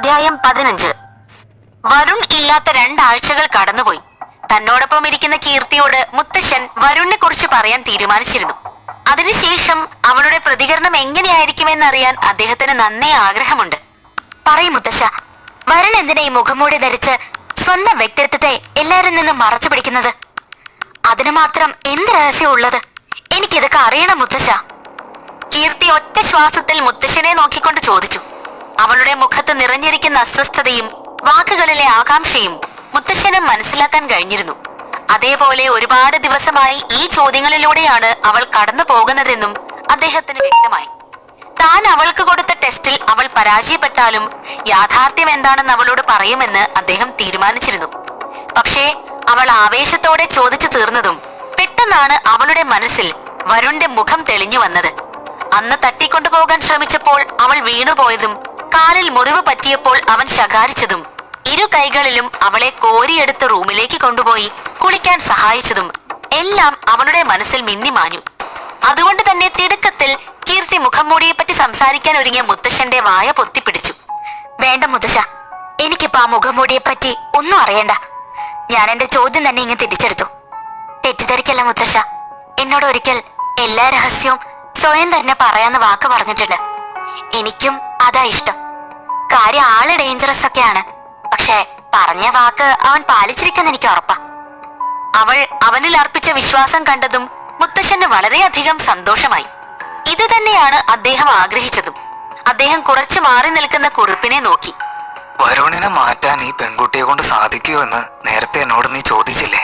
അധ്യായം 15. വരുൺ ഇല്ലാത്ത 2 ആഴ്ചകൾ കടന്നുപോയി. തന്നോടൊപ്പം ഇരിക്കുന്ന കീർത്തിയോട് മുത്തശ്ശൻ വരുണിനെ കുറിച്ച് പറയാൻ തീരുമാനിച്ചിരുന്നു. അതിനുശേഷം അവളുടെ പ്രതികരണം എങ്ങനെയായിരിക്കുമെന്നറിയാൻ അദ്ദേഹത്തിന് നന്നേ ആഗ്രഹമുണ്ട്. പറയും മുത്തശ്ശ, വരുൺ എന്തിനാ ഈ മുഖംമൂടി ധരിച്ച് സ്വന്തം വ്യക്തിത്വത്തെ എല്ലാരിൽ നിന്നും മറച്ചു പിടിക്കുന്നത്? അതിന് മാത്രം എന്ത് രഹസ്യം ഉള്ളത്? എനിക്കിതൊക്കെ അറിയണം മുത്തശ്ശ. കീർത്തി ഒറ്റ ശ്വാസത്തിൽ മുത്തശ്ശനെ നോക്കിക്കൊണ്ട് ചോദിച്ചു. അവളുടെ മുഖത്ത് നിറഞ്ഞിരിക്കുന്ന അസ്വസ്ഥതയും വാക്കുകളിലെ ആകാംക്ഷയും മുത്തശ്ശനും മനസ്സിലാക്കാൻ കഴിഞ്ഞിരുന്നു. അതേപോലെ ഒരുപാട് ദിവസമായി ഈ ചോദ്യങ്ങളിലൂടെയാണ് അവൾ കടന്നു പോകുന്നതെന്നും അദ്ദേഹത്തിന് വ്യക്തമായി. താൻ അവൾക്ക് കൊടുത്ത ടെസ്റ്റിൽ അവൾ പരാജയപ്പെട്ടാലും യാഥാർത്ഥ്യം എന്താണെന്ന് അവളോട് പറയുമെന്ന് അദ്ദേഹം തീരുമാനിച്ചിരുന്നു. പക്ഷേ അവൾ ആവേശത്തോടെ ചോദിച്ചു തീർന്നതും പെട്ടെന്നാണ് അവളുടെ മനസ്സിൽ വരുണിന്റെ മുഖം തെളിഞ്ഞു വന്നത്. അന്ന് തട്ടിക്കൊണ്ടുപോകാൻ ശ്രമിച്ചപ്പോൾ അവൾ വീണുപോയതും കാലിൽ മുറിവ് പറ്റിയപ്പോൾ അവൻ ശകാരിച്ചതും 2 കൈകളിലും അവളെ കോരിയെടുത്ത് റൂമിലേക്ക് കൊണ്ടുപോയി കുളിക്കാൻ സഹായിച്ചതും എല്ലാം അവളുടെ മനസ്സിൽ മിന്നിമാഞ്ഞു. അതുകൊണ്ട് തന്നെ തിടുക്കത്തിൽ കീർത്തി മുഖംമൂടിയെപ്പറ്റി സംസാരിക്കാൻ ഒരുങ്ങിയ മുത്തശ്ശന്റെ വായ പൊത്തിപ്പിടിച്ചു. വേണ്ട മുത്തശ്ശ, എനിക്കിപ്പോ ആ മുഖംമൂടിയെപ്പറ്റി ഒന്നും അറിയണ്ട. ഞാൻ എന്റെ ചോദ്യം തന്നെ ഇങ്ങ് തിരിച്ചെടുത്തു. തെറ്റിദ്ധരിക്കല്ല മുത്തശ്ശ, എന്നോട് ഒരിക്കൽ എല്ലാ രഹസ്യവും സ്വയം തന്നെ പറയാന്ന് വാക്ക് പറഞ്ഞിട്ടുണ്ട്. എനിക്കും അതാ ഇഷ്ടം. കാര്യം ആള് ഡേഞ്ചറസ് ഒക്കെയാണ്, പക്ഷെ പറഞ്ഞ വാക്ക് അവൻ പാലിച്ചിരിക്കുന്ന എനിക്ക് ഉറപ്പാ. അവൾ അവനിൽ അർപ്പിച്ച വിശ്വാസം കണ്ടതും മുത്തശ്ശന് വളരെയധികം സന്തോഷമായി. ഇത് തന്നെയാണ് അദ്ദേഹം ആഗ്രഹിച്ചതും. അദ്ദേഹം കുറച്ചു മാറി നിൽക്കുന്ന കുറിപ്പിനെ നോക്കി. വരുണിനെ മാറ്റാൻ ഈ പെൺകുട്ടിയെ കൊണ്ട് സാധിക്കുമോ എന്ന് നേരത്തെ എന്നോട് നീ ചോദിച്ചില്ലേ?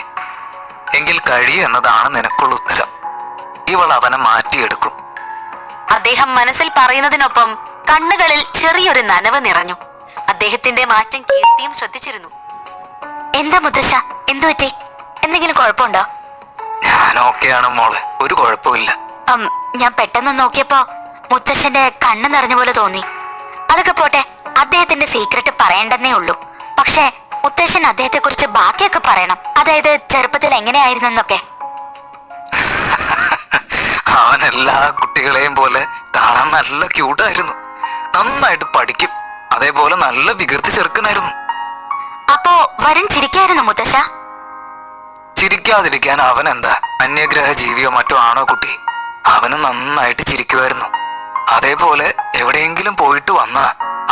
എങ്കിൽ കഴിയെന്നതാണ് നിനക്കുള്ള ഉത്തരം. ഇവൾ അവനെ മാറ്റിയെടുക്കും. അദ്ദേഹം മനസ്സിൽ പറയുന്നതിനൊപ്പം കണ്ണുകളിൽ ചെറിയൊരു നനവ് നിറഞ്ഞു. അദ്ദേഹത്തിന്റെ മാറ്റം കീർത്തിയും ശ്രദ്ധിച്ചിരുന്നു. എന്താ മുത്തശ്ശ, എന്തു പറ്റി? എന്തെങ്കിലും കുഴപ്പമുണ്ടോ? ഞാൻ ഓക്കെയാണ് മോളെ, ഒരു കുഴപ്പമില്ല. ഞാൻ പെട്ടെന്ന് നോക്കിയപ്പോ മുത്തശ്ശന്റെ കണ്ണ് നിറഞ്ഞ പോലെ തോന്നി. അതൊക്കെ പോട്ടെ, അദ്ദേഹത്തിന്റെ സീക്രട്ട് പറയണ്ടെന്നേ ഉള്ളൂ. പക്ഷെ മുത്തശ്ശൻ അദ്ദേഹത്തെ കുറിച്ച് ബാക്കിയൊക്കെ പറയണം. അതായത് ചെറുപ്പത്തിൽ എങ്ങനെയായിരുന്നെന്നൊക്കെ. അവൻ എല്ലാ കുട്ടികളെയും പോലെ കാണാൻ നല്ല ക്യൂട്ടായിരുന്നു. നന്നായിട്ട് പഠിക്കും. അതേപോലെ നല്ല വികൃതി ചെറുക്കനായിരുന്നു. അപ്പോ വരുൺ ചിരിക്കായിരുന്നു മുത്തശ്ശ? ചിരിക്കാതിരിക്കാൻ അവൻ എന്താ അന്യഗ്രഹ ജീവിയോ മറ്റോ ആണോ കുട്ടി? അവന് നന്നായിട്ട് ചിരിക്കുമായിരുന്നു. അതേപോലെ എവിടെയെങ്കിലും പോയിട്ട് വന്നാ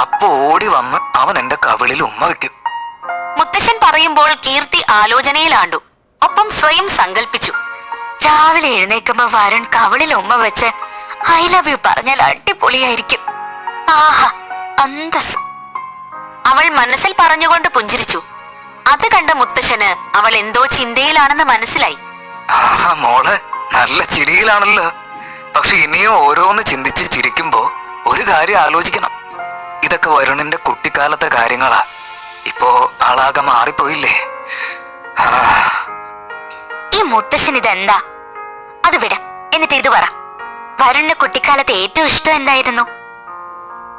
അപ്പൊ ഓടി വന്ന് അവൻ എന്റെ കവിളിൽ ഉമ്മ വെക്കും. മുത്തശ്ശൻ പറയുമ്പോൾ കീർത്തി ആലോചനയിലാണ്ടു. ഒപ്പം സ്വയം സങ്കല്പിച്ചു, രാവിലെ എഴുന്നേക്കുമ്പോ വരുൺ കവിളിൽ ഉമ്മ വെച്ച് ഐ ലവ് യു പറഞ്ഞാൽ അടിപൊളിയായിരിക്കും. ആഹാ, അന്തസ്. അവൾ മനസ്സിൽ പറഞ്ഞുകൊണ്ട് പുഞ്ചിരിച്ചു. അത് കണ്ട മുത്തശ്ശന് അവൾ എന്തോ ചിന്തയിലാണെന്ന് മനസ്സിലായി. ആഹാ മോളെ, നല്ല ചിരിയിലാണല്ലോ. പക്ഷെ ഇനിയും ഓരോന്ന് ചിന്തിച്ച് ചിരിക്കുമ്പോ ഒരു കാര്യം ആലോചിക്കണം. ഇതൊക്കെ വരുണിന്റെ കുട്ടിക്കാലത്തെ കാര്യങ്ങളാ. ഇപ്പോ ആളാകെ മാറിപ്പോയില്ലേ? ഈ മുത്തശ്ശൻ ഇതെന്താ? അത് വിട, എന്നിട്ട് ഇത് പറ. വരുണിന്റെ കുട്ടിക്കാലത്ത് ഏറ്റവും ഇഷ്ടം എന്തായിരുന്നു?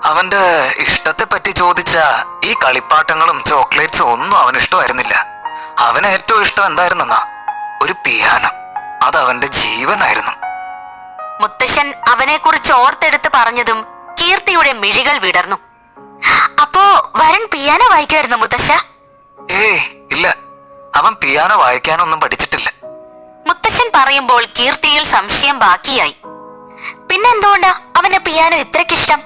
അവന്റെ ഇഷ്ടത്തെ പറ്റി ചോദിച്ചാ ഈ കളിപ്പാട്ടങ്ങളും ചോക്ലേറ്റ്സും ഒന്നും അവന് ഇഷ്ടമായിരുന്നില്ല. അവന് ഏറ്റവും ഇഷ്ടം എന്തായിരുന്നെന്നാ? ഒരു പിയാനോ. അത് അവന്റെ ജീവനായിരുന്നു. മുത്തശ്ശൻ അവനെ കുറിച്ച് ഓർത്തെടുത്ത് പറഞ്ഞതും കീർത്തിയുടെ മിഴികൾ വിടർന്നു. അപ്പോ വരുൺ പിയാനോ വായിക്കുമായിരുന്നു മുത്തശ്ശ? ഏയ് ഇല്ല, അവൻ പിയാനോ വായിക്കാനൊന്നും പഠിച്ചിട്ടില്ല. മുത്തശ്ശൻ പറയുമ്പോൾ കീർത്തിയിൽ സംശയം ബാക്കിയായി. പിന്നെന്തുകൊണ്ടാ അവന് പിയാനോ ഇത്രക്കിഷ്ടം?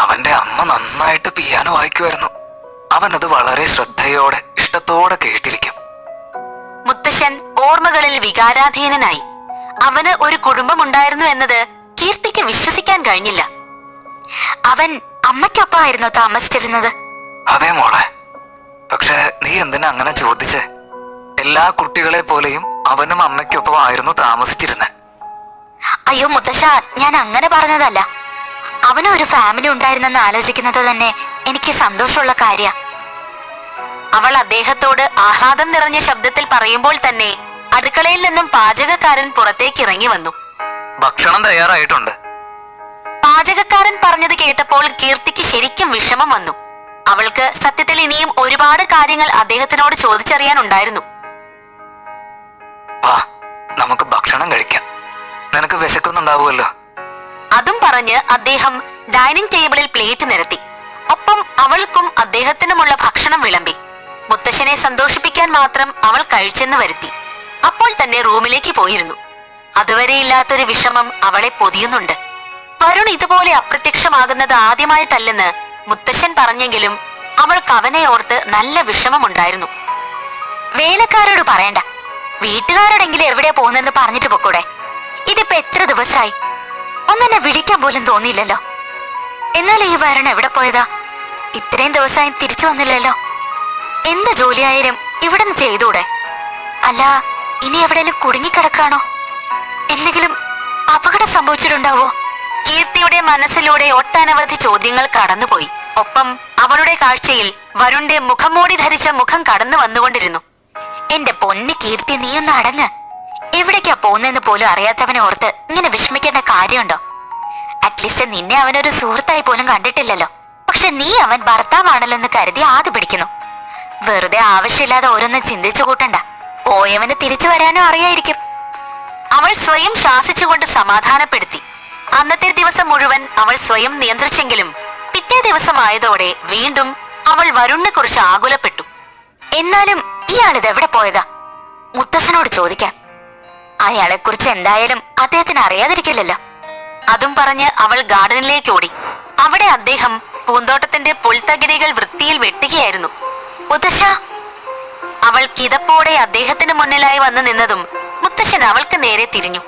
അവന്റെ അമ്മ നന്നായിട്ട് പിയാനോ വായിക്കുമായിരുന്നു. അവനത് വളരെ ശ്രദ്ധയോടെ ഇഷ്ടത്തോടെ കേട്ടിരിക്കും. മുത്തശ്ശൻ ഓർമ്മകളിൽ വികാരാധീനനായി. അവന് ഒരു കുടുംബമുണ്ടായിരുന്നു എന്നത് കീർത്തിക്ക് വിശ്വസിക്കാൻ കഴിഞ്ഞില്ല. അവൻ അമ്മയ്ക്കൊപ്പമായിരുന്നു താമസിച്ചിരുന്നത്. അതെ മോളെ, പക്ഷെ നീ എന്തിനാ അങ്ങനെ ചോദിച്ചേ? എല്ലാ കുട്ടികളെ പോലെയും അവനും അമ്മയ്ക്കൊപ്പം ആയിരുന്നു താമസിച്ചിരുന്നത്. അയ്യോ മുത്തശ്ശ, ഞാൻ അങ്ങനെ പറഞ്ഞതല്ല. അവന് ഒരു ഫാമിലി ഉണ്ടായിരുന്നെന്ന് ആലോചിക്കുന്നത് തന്നെ എനിക്ക് സന്തോഷമുള്ള കാര്യ. അവൾ അദ്ദേഹത്തോട് ആഹ്ലാദം നിറഞ്ഞ ശബ്ദത്തിൽ പറയുമ്പോൾ തന്നെ അടുക്കളയിൽ നിന്നും പാചകക്കാരൻ പുറത്തേക്ക് ഇറങ്ങി വന്നു. ഭക്ഷണം തയ്യാറായിട്ടുണ്ട്. പാചകക്കാരൻ പറഞ്ഞത് കേട്ടപ്പോൾ കീർത്തിക്ക് ശരിക്കും വിഷമം വന്നു. അവൾക്ക് സത്യത്തിൽ ഇനിയും ഒരുപാട് കാര്യങ്ങൾ അദ്ദേഹത്തിനോട് ചോദിച്ചറിയാനുണ്ടായിരുന്നു. വാ, നമുക്ക് ഭക്ഷണം കഴിക്കാം. നിനക്ക് വിശക്കുന്നുണ്ടാവുമല്ലോ. അതും പറഞ്ഞ് അദ്ദേഹം ഡൈനിങ് ടേബിളിൽ പ്ലേറ്റ് നിരത്തി. ഒപ്പം അവൾക്കും അദ്ദേഹത്തിനുമുള്ള ഭക്ഷണം വിളമ്പി. മുത്തശ്ശനെ സന്തോഷിപ്പിക്കാൻ മാത്രം അവൾ കഴിച്ചെന്ന് വരുത്തി. അപ്പോൾ തന്നെ റൂമിലേക്ക് പോയിരുന്നു. അതുവരെ ഇല്ലാത്തൊരു വിഷമം അവളെ പൊതിയുന്നുണ്ട്. വരുൺ ഇതുപോലെ അപ്രത്യക്ഷമാകുന്നത് ആദ്യമായിട്ടല്ലെന്ന് മുത്തശ്ശൻ പറഞ്ഞെങ്കിലും അവൾക്ക് അവനെ ഓർത്ത് നല്ല വിഷമമുണ്ടായിരുന്നു. വേലക്കാരോട് പറയണ്ട, വീട്ടുകാരോടെങ്കിലും എവിടെയാ പോകുന്നെന്ന് പറഞ്ഞിട്ട് പൊക്കൂടെ? ഇതിപ്പോ എത്ര ദിവസമായി, ഒന്നെന്നെ വിളിക്കാൻ പോലും തോന്നിയില്ലല്ലോ. എന്നാൽ ഈ വരുൺ എവിടെ പോയതാ? ഇത്രയും ദിവസമായി തിരിച്ചു വന്നില്ലല്ലോ. എന്ത് ജോലിയായാലും ഇവിടെ നിന്ന് ചെയ്തൂടെ? അല്ല, ഇനി എവിടെയെങ്കിലും കുടുങ്ങിക്കിടക്കാണോ? എന്തെങ്കിലും അപകടം സംഭവിച്ചിട്ടുണ്ടാവോ? കീർത്തിയുടെ മനസ്സിലൂടെ ഒട്ടനവധി ചോദ്യങ്ങൾ കടന്നുപോയി. ഒപ്പം അവളുടെ കാഴ്ചയിൽ വരുണിന്റെ മുഖംമൂടി ധരിച്ച മുഖം കടന്നു വന്നുകൊണ്ടിരുന്നു. എന്റെ പൊന്ന് കീർത്തി, നീയൊന്ന് അടങ്ങ്. എവിടേക്കാ പോകുന്നെന്ന് പോലും അറിയാത്തവനെ ഓർത്ത് ഇങ്ങനെ വിഷമിക്കേണ്ട കാര്യമുണ്ടോ? അറ്റ്ലീസ്റ്റ് നിന്നെ അവനൊരു സുഹൃത്തായി പോലും കണ്ടിട്ടില്ലല്ലോ. പക്ഷെ നീ അവൻ ഭർത്താവാണല്ലോ എന്ന് കരുതി ആദ്യ പിടിക്കുന്നു. വെറുതെ ആവശ്യമില്ലാതെ ഓരോന്നും ചിന്തിച്ചു കൂട്ടണ്ട. പോയവന് തിരിച്ചു വരാനും അറിയായിരിക്കും. അവൾ സ്വയം ശാസിച്ചുകൊണ്ട് സമാധാനപ്പെടുത്തി. അന്നത്തെ ദിവസം മുഴുവൻ അവൾ സ്വയം നിയന്ത്രിച്ചെങ്കിലും പിറ്റേ ദിവസമായതോടെ വീണ്ടും അവൾ വരുണിനെ കുറിച്ച് ആകുലപ്പെട്ടു. എന്നാലും ഇയാളിത് എവിടെ പോയതാ? മുത്തശ്ശനോട് ചോദിക്കാം. അയാളെ കുറിച്ച് എന്തായാലും അദ്ദേഹത്തിന് അറിയാതിരിക്കില്ലല്ലോ. അതും പറഞ്ഞ് അവൾ ഗാർഡനിലേക്ക് ഓടി. അവിടെ അദ്ദേഹം പൂന്തോട്ടത്തിന്റെ പുൽത്തകിടികൾ വൃത്തിയിൽ വെട്ടുകയായിരുന്നു. മുത്തശ്ശ! അവൾ കിതപ്പോടെ അദ്ദേഹത്തിന് മുന്നിലായി വന്നു നിന്നതും മുത്തശ്ശൻ അവൾക്ക് നേരെ തിരിഞ്ഞു.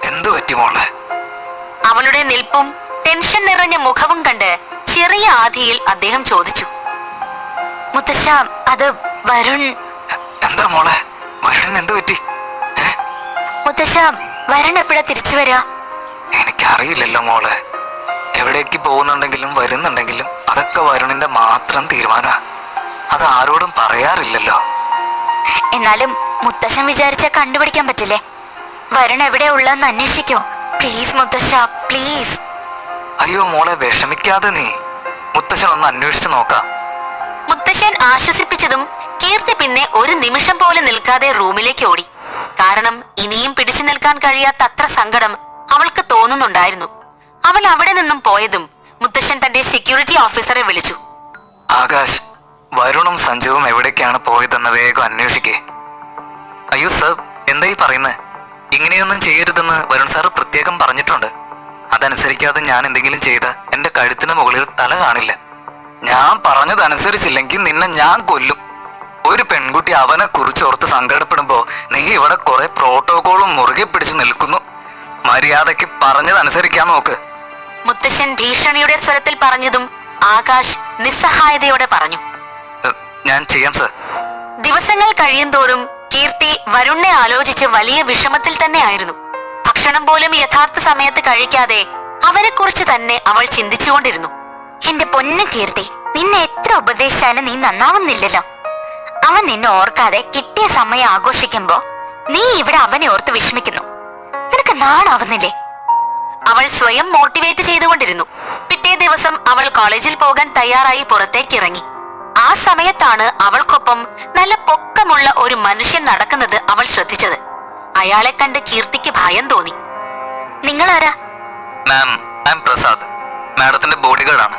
എന്തു പറ്റി മോളെ? അവളുടെ നിൽപ്പും ടെൻഷൻ നിറഞ്ഞ മുഖവും കണ്ട് ചെറിയ ആധിയിൽ അദ്ദേഹം ചോദിച്ചു. മുത്തശ്ശ, അത് വരുൺ. എന്താ മോളെ, വരുൺ എന്തു പറ്റി? മുത്തശ്ശ, വരുൺ എപ്പോഴാ തിരിച്ചു വരിക? എനിക്കറിയില്ലല്ലോ മോളെ. എവിടേക്ക് പോകുന്നുണ്ടെങ്കിലും വരുന്നുണ്ടെങ്കിലും അതൊക്കെ വരുണിന്റെ മാത്രം തീരുമാനമാ. അത് ആരോടും പറയാറില്ലല്ലോ. എന്നാലും മുത്തശ്ശൻ വിചാരിച്ച കണ്ടുപിടിക്കാൻ പറ്റില്ലേ? വരുൺ എവിടെയാ ഉള്ളതെന്ന് അന്വേഷിക്കോ? പ്ലീസ് മുത്തശ്ശ, പ്ലീസ്. അയ്യോ മോളെ, വിഷമിക്കാതെ നീ. മുത്തശ്ശൻ ഒന്ന് അന്വേഷിച്ചു നോക്കാം. മുത്തശ്ശൻ ആശ്വസിപ്പിച്ചതും കീർത്തി പിന്നെ ഒരു നിമിഷം പോലും നിൽക്കാതെ റൂമിലേക്ക് ഓടി. കാരണം ഇനിയും പിടിച്ചു നിൽക്കാൻ കഴിയാത്ത അത്ര സങ്കടം അവൾക്ക് തോന്നുന്നുണ്ടായിരുന്നു. അവൾ അവിടെ നിന്നും പോയതും മുത്തശ്ശൻ തന്റെ സെക്യൂരിറ്റി ഓഫീസറെ വിളിച്ചു. ആകാശ്, വരുണും സഞ്ജുവും എവിടേക്കാണ് പോയതെന്ന് വേഗം അന്വേഷിക്കേ. അയ്യോ സർ, എന്തായി പറയുന്നത്? ഇങ്ങനെയൊന്നും ചെയ്യരുതെന്ന് വരുൺ സാറ് പ്രത്യേകം പറഞ്ഞിട്ടുണ്ട്. അതനുസരിക്കാതെ ഞാൻ എന്തെങ്കിലും ചെയ്ത എന്റെ കഴുത്തിന് മുകളിൽ തല കാണില്ല. ഞാൻ പറഞ്ഞതനുസരിച്ചില്ലെങ്കിൽ നിന്നെ ഞാൻ കൊല്ലും. ഒരു പെൺകുട്ടി അവനെ കുറിച്ചോർത്ത് സങ്കടപ്പെടുമ്പോ നീ ഇവിടെ കുറെ പ്രോട്ടോകോളും മുറുകെ പിടിച്ചു നിൽക്കുന്നു. മര്യാദയ്ക്ക് പറഞ്ഞതനുസരിക്കാൻ നോക്ക്. മുത്തശ്ശൻ ഭീഷണിയുടെ സ്വരത്തിൽ പറഞ്ഞതും ആകാശ് നിസ്സഹായതയോടെ പറഞ്ഞു. ഞാൻ ചെയ്യാം സർ. ദിവസങ്ങൾ കഴിയുന്തോറും കീർത്തി വരുണിനെ ആലോചിച്ച് വലിയ വിഷമത്തിൽ തന്നെയായിരുന്നു. ഭക്ഷണം പോലും യഥാർത്ഥ സമയത്ത് കഴിക്കാതെ അവനെ കുറിച്ച് തന്നെ അവൾ ചിന്തിച്ചുകൊണ്ടിരുന്നു. എന്റെ പൊന്നു കീർത്തി, നിന്നെ എത്ര ഉപദേശിച്ചാലും നീ നന്നാവുന്നില്ലല്ലോ. അവൻ നിന്നെ ഓർക്കാതെ കിട്ടിയ സമയം ആഘോഷിക്കുമ്പോ നീ ഇവിടെ അവനെ ഓർത്ത് വിഷമിക്കുന്നു. നിനക്ക് നാണാവുന്നില്ലേ? അവൾ സ്വയം മോട്ടിവേറ്റ് ചെയ്തുകൊണ്ടിരുന്നു. പിറ്റേ ദിവസം അവൾ കോളേജിൽ പോകാൻ തയ്യാറായി പുറത്തേക്ക് ഇറങ്ങി. ആ സമയത്താണ് അവൾക്കൊപ്പം നല്ല പൊക്കമുള്ള ഒരു മനുഷ്യൻ നടക്കുന്നത് അവൾ ശ്രദ്ധിച്ചത്. അയാളെ കണ്ട് കീർത്തിക്ക് ഭയം തോന്നി. നിങ്ങളാരാ? മാം, ഐ എം പ്രസാദ്, മാഡത്തിന്റെ ബോഡിഗാർഡാണ്.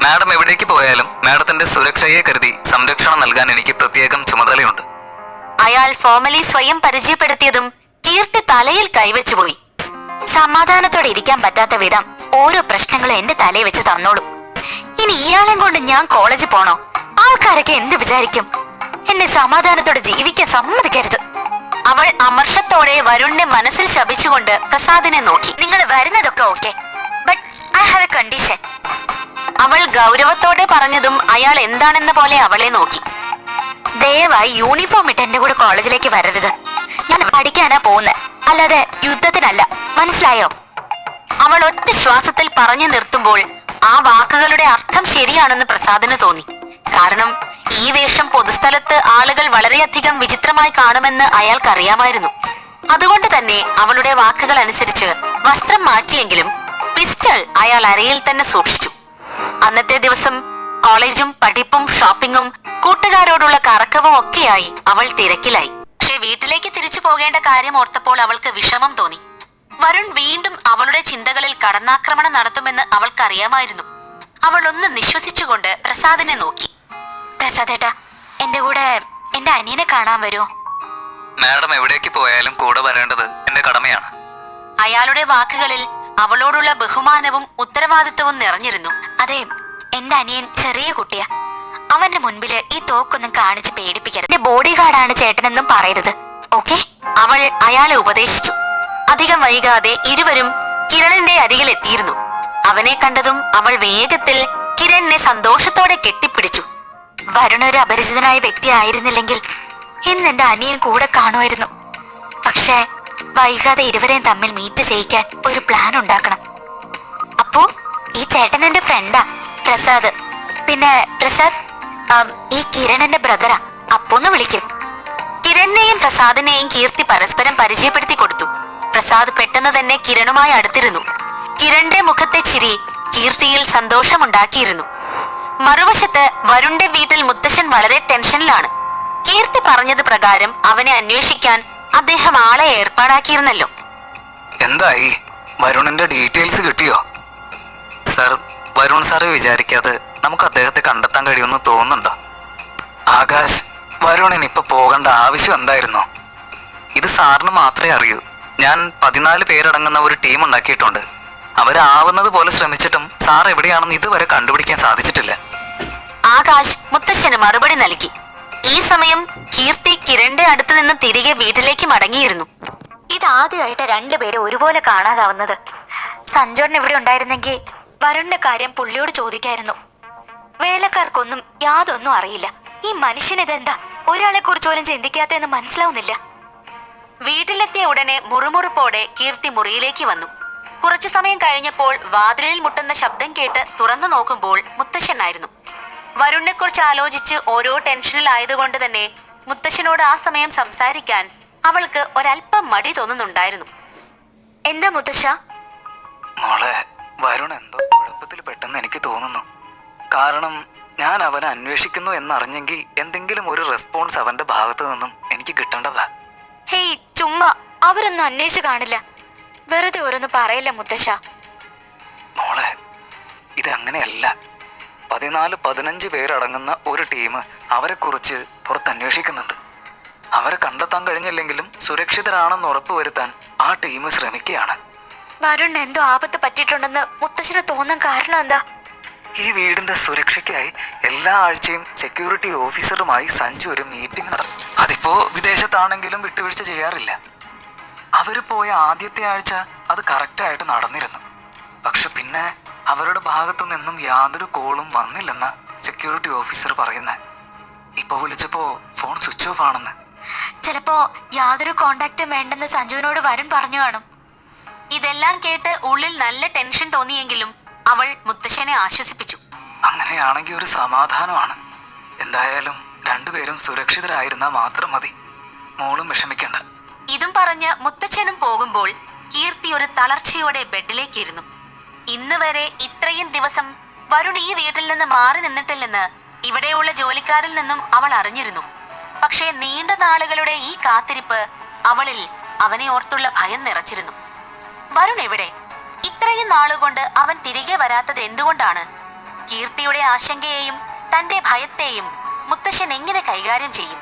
മാഡം എവിടേക്ക് പോയാലും മാഡത്തിന്റെ സുരക്ഷയെ കരുതി സംരക്ഷണം നൽകാൻ എനിക്ക് പ്രത്യേകം ചുമതലയുണ്ട്. അയാൾ ഫോർമലി സ്വയം പരിചയപ്പെടുത്തിയതും കീർത്തി തലയിൽ കൈവച്ചുപോയി. സമാധാനത്തോടെ ഇരിക്കാൻ പറ്റാത്ത വിധം ഓരോ പ്രശ്നങ്ങളും എന്റെ തലയിൽ വെച്ച് തന്നോളൂ. ഇനി ഇയാളെ കൊണ്ട് ഞാൻ കോളേജിൽ പോണോ? ആൾക്കാരൊക്കെ എന്ത് വിചാരിക്കും? എന്നെ സമാധാനത്തോടെ ജീവിക്കാൻ സമ്മതിക്കരുത്. അവൾ അമർഷത്തോടെ വരുണിനെ മനസ്സിൽ ശപിച്ചുകൊണ്ട് പ്രസാദിനെ നോക്കി. നിങ്ങൾ വരുന്നതൊക്കെ okay, but I have A condition. അവൾ ഗൗരവത്തോടെ പറഞ്ഞതും അയാൾ എന്താണെന്ന പോലെ അവളെ നോക്കി. ദയവായി യൂണിഫോം ഇട്ട് എന്റെ കൂടെ കോളേജിലേക്ക് വരരുത്. ഞാൻ പഠിക്കാനാ പോകുന്നത്, അല്ലാതെ യുദ്ധത്തിനല്ല, മനസ്സിലായോ? അവൾ ഒറ്റ ശ്വാസത്തിൽ പറഞ്ഞു നിർത്തുമ്പോൾ ആ വാക്കുകളുടെ അർത്ഥം ശരിയാണെന്ന് പ്രസാദിന് തോന്നി. കാരണം ഈ വേഷം പൊതുസ്ഥലത്ത് ആളുകൾ വളരെയധികം വിചിത്രമായി കാണുമെന്ന് അയാൾക്കറിയാമായിരുന്നു. അതുകൊണ്ട് തന്നെ അവളുടെ വാക്കുകൾ അനുസരിച്ച് വസ്ത്രം മാറ്റിയെങ്കിലും പിസ്റ്റൾ അയാൾ അരയിൽ തന്നെ സൂക്ഷിച്ചു. അന്നത്തെ ദിവസം കോളേജും പഠിപ്പും ഷോപ്പിങ്ങും കൂട്ടുകാരോടുള്ള കറക്കവും ഒക്കെയായി അവൾ തിരക്കിലായി. പക്ഷെ വീട്ടിലേക്ക് തിരിച്ചു പോകേണ്ട കാര്യം ഓർത്തപ്പോൾ അവൾക്ക് വിഷമം തോന്നി. വരുൺ വീണ്ടും അവളുടെ ചിന്തകളിൽ കടന്നാക്രമണം നടത്തുമെന്ന് അവൾക്കറിയാമായിരുന്നു. അവൾ ഒന്ന് നിശ്വസിച്ചുകൊണ്ട് പ്രസാദിനെ നോക്കി. പ്രസാദേട്ടാ, എന്റെ കൂടെ എന്റെ അനിയനെ കാണാൻ വരുമോ? മാഡം എവിടേക്ക് പോയാലും കൂടെ വരേണ്ടത് എന്റെ കടമയാണ്. അയാളുടെ വാക്കുകളിൽ അവളോടുള്ള ബഹുമാനവും ഉത്തരവാദിത്വവും നിറഞ്ഞിരുന്നു. അതെ, എന്റെ അനിയൻ ചെറിയ കുട്ടിയാ. അവന്റെ മുൻപില് ഈ തോക്കൊന്നും കാണിച്ച് പേടിപ്പിക്കരുത്. എന്റെ ബോഡി ഗാർഡാണ് ചേട്ടനെന്നും പറയരുത്, ഓക്കെ? അവൾ അയാളെ ഉപദേശിച്ചു. അധികം വൈകാതെ ഇരുവരും കിരണിന്റെ അരികിൽ എത്തിയിരുന്നു. അവനെ കണ്ടതും അവൾ വേഗത്തിൽ കിരണിനെ സന്തോഷത്തോടെ കെട്ടിപ്പിടിച്ചു. വരുൺ ഒരു അപരിചിതനായ വ്യക്തി ആയിരുന്നില്ലെങ്കിൽ ഇന്ന് എന്റെ അനിയൻ കൂടെ കാണുമായിരുന്നു. പക്ഷേ വൈകാതെ ഇരുവരെയും തമ്മിൽ മീറ്റ് ചെയ്യിക്കാൻ ഒരു പ്ലാൻ ഉണ്ടാക്കണം. അപ്പോ ഈ ചേട്ടൻ എന്റെ ഫ്രണ്ടാ പ്രസാദ്. പിന്നെ പ്രസാദ്, ഈ കിരണിന്റെ ബ്രദറാ, അപ്പൊന്ന് വിളിക്കും. കിരണിനെയും പ്രസാദിനെയും കീർത്തി പരസ്പരം പരിചയപ്പെടുത്തി കൊടുത്തു. പ്രസാദ് പെട്ടെന്ന് തന്നെ കിരണുമായി അടുത്തിരുന്നു. കിരണിന്റെ മുഖത്തെ ചിരി കീർത്തിയിൽ സന്തോഷമുണ്ടാക്കിയിരുന്നു. മറുവശത്ത് വരുണിന്റെ വീട്ടിൽ മുത്തശ്ശൻ വളരെ ടെൻഷനിലാണ്. കീർത്തി പറഞ്ഞത് പ്രകാരം അവനെ അന്വേഷിക്കാൻ അദ്ദേഹം ആളെ ഏർപ്പാടാക്കിയിരുന്നല്ലോ. എന്തായി? വരുണിന്റെ ഡീറ്റെയിൽസ് കിട്ടിയോ? സർ, വരുൺ സാറ് വിചാരിക്കാതെ നമുക്ക് അദ്ദേഹത്തെ കണ്ടെത്താൻ കഴിയുമെന്ന് തോന്നുന്നുണ്ടോ? ആകാശ്, വരുണിന് ഇപ്പൊ പോകേണ്ട ആവശ്യം എന്തായിരുന്നു? ഇത് സാറിന് മാത്രമേ അറിയൂ. ഞാൻ 14 പേരടങ്ങുന്ന ഒരു ടീം ഉണ്ടാക്കിയിട്ടുണ്ട്. അവരാവുന്നത് പോലെ ശ്രമിച്ചിട്ടും സാർ എവിടെയാണെന്ന് ഇതുവരെ കണ്ടുപിടിക്കാൻ സാധിച്ചിട്ടില്ല. ആകാശ് മുത്തശ്ശന് മറുപടി നൽകി. ഈ സമയം കീർത്തി കിരണിന്റെ അടുത്ത് നിന്ന് തിരികെ വീട്ടിലേക്ക് മടങ്ങിയിരുന്നു. ഇതാദ്യമായിട്ട് രണ്ടുപേരെ ഒരുപോലെ കാണാതാവുന്നത്. സഞ്ജോൺ ഇവിടെ ഉണ്ടായിരുന്നെങ്കിൽ വരുണിന്റെ കാര്യം പുള്ളിയോട് ചോദിക്കായിരുന്നു. വേലക്കാർക്കൊന്നും യാതൊന്നും അറിയില്ല. ഈ മനുഷ്യനിതെന്താ ഒരാളെ കുറിച്ച് പോലും ചിന്തിക്കാത്തെന്ന് മനസ്സിലാവുന്നില്ല. വീട്ടിലെത്തിയ ഉടനെ മുറുമുറുപ്പോടെ കീർത്തി മുറിയിലേക്ക് വന്നു. കുറച്ചു സമയം കഴിഞ്ഞപ്പോൾ വാതിലിൽ മുട്ടുന്ന ശബ്ദം കേട്ട് തുറന്നു നോക്കുമ്പോൾ മുത്തശ്ശനായിരുന്നു. വരുണിനെ കുറിച്ച് ആലോചിച്ച് ഓരോ ടെൻഷനിലായതുകൊണ്ട് തന്നെ മുത്തശ്ശനോട് ആ സമയം സംസാരിക്കാൻ അവൾക്ക് ഒരല്പം മടി തോന്നുന്നുണ്ടായിരുന്നു. എന്താ മുത്തശ്ശ? മോളെ, വരുൺ എന്തോ കുഴപ്പത്തിൽ പെട്ടെന്ന് എനിക്ക് തോന്നുന്നു. കാരണം ഞാൻ അവനെ അന്വേഷിക്കുന്നു എന്നറിഞ്ഞെങ്കിൽ എന്തെങ്കിലും ഒരു റെസ്പോൺസ് അവന്റെ ഭാഗത്തു നിന്നും എനിക്ക് കിട്ടേണ്ടതാ. ഹേയ്, ചുമ്മാ അവരൊന്നും അന്വേഷിച്ചു കാണില്ല. വെറുതെ ഓരോന്ന് പറയില്ല മുത്തശ്ശ. മോളെ, ഇതങ്ങനെയല്ല. 14-15 പേരടങ്ങുന്ന ഒരു ടീം അവരെ കുറിച്ച് പുറത്തന്വേഷിക്കുന്നുണ്ട്. അവരെ കണ്ടെത്താൻ കഴിഞ്ഞില്ലെങ്കിലും സുരക്ഷിതരാണെന്ന് ഉറപ്പുവരുത്താൻ ആ ടീം ശ്രമിക്കുകയാണ്. വരുൺ എന്തോ ആപത്ത് പറ്റിയിട്ടുണ്ടെന്ന് മുത്തശ്ശന് തോന്നാൻ കാരണം എന്താ? ഈ വീടിന്റെ സുരക്ഷയ്ക്കായി എല്ലാ ആഴ്ചയും സെക്യൂരിറ്റി ഓഫീസറുമായി സഞ്ജു ഒരു മീറ്റിംഗ് നടത്തും. അതിപ്പോ വിദേശത്താണെങ്കിലും വിട്ടുവീഴ്ച ചെയ്യാറില്ല. അവര് പോയ ആദ്യത്തെ ആഴ്ച അത് കറക്റ്റായിട്ട് നടന്നിരുന്നു. പക്ഷെ പിന്നെ അവരുടെ ഭാഗത്തു നിന്നും യാതൊരു കോളും വന്നില്ലെന്ന സെക്യൂരിറ്റി ഓഫീസർ പറയുന്നത്. ഇപ്പൊ വിളിച്ചപ്പോ ഫോൺ സ്വിച്ച് ഓഫ് ആണെന്ന്. ചിലപ്പോ യാതൊരു കോണ്ടാക്റ്റും വേണ്ടെന്ന് സഞ്ജുവിനോട് വരുൺ പറഞ്ഞു കാണും. ഇതെല്ലാം കേട്ട് ഉള്ളിൽ നല്ല ടെൻഷൻ തോന്നിയെങ്കിലും അവൾ മുത്തശ്ശനെ ആശ്വസിപ്പിച്ചു. അങ്ങനെയാണെങ്കിൽ ഒരു സമാധാനമാണ്. എന്തായാലും രണ്ടുപേരും സുരക്ഷിതരായിരുന്നാ മാത്രം മതി. മോളും വിഷമിക്കണ്ട. ഇതും പറഞ്ഞ് മുത്തച്ഛനും പോകുമ്പോൾ കീർത്തി ഒരു തളർച്ചയോടെ ബെഡിലേക്ക് ഇരുന്നു. ഇന്ന് വരെ ഇത്രയും ദിവസം വരുൺ ഈ വീട്ടിൽ നിന്ന് മാറി നിന്നിട്ടില്ലെന്ന് ഇവിടെയുള്ള ജോലിക്കാരിൽ നിന്നും അവൾ അറിഞ്ഞിരുന്നു. പക്ഷേ നീണ്ട നാളുകളുടെ ഈ കാത്തിരിപ്പ് അവളിൽ അവനെ ഓർത്തുള്ള ഭയം നിറച്ചിരുന്നു. വരുൺ എവിടെ? ഇത്രയും നാളുകൊണ്ട് അവൻ തിരികെ വരാത്തത് എന്തുകൊണ്ടാണ്? കീർത്തിയുടെ ആശങ്കയെയും തന്റെ ഭയത്തെയും മുത്തശ്ശൻ എങ്ങനെ കൈകാര്യം ചെയ്യും?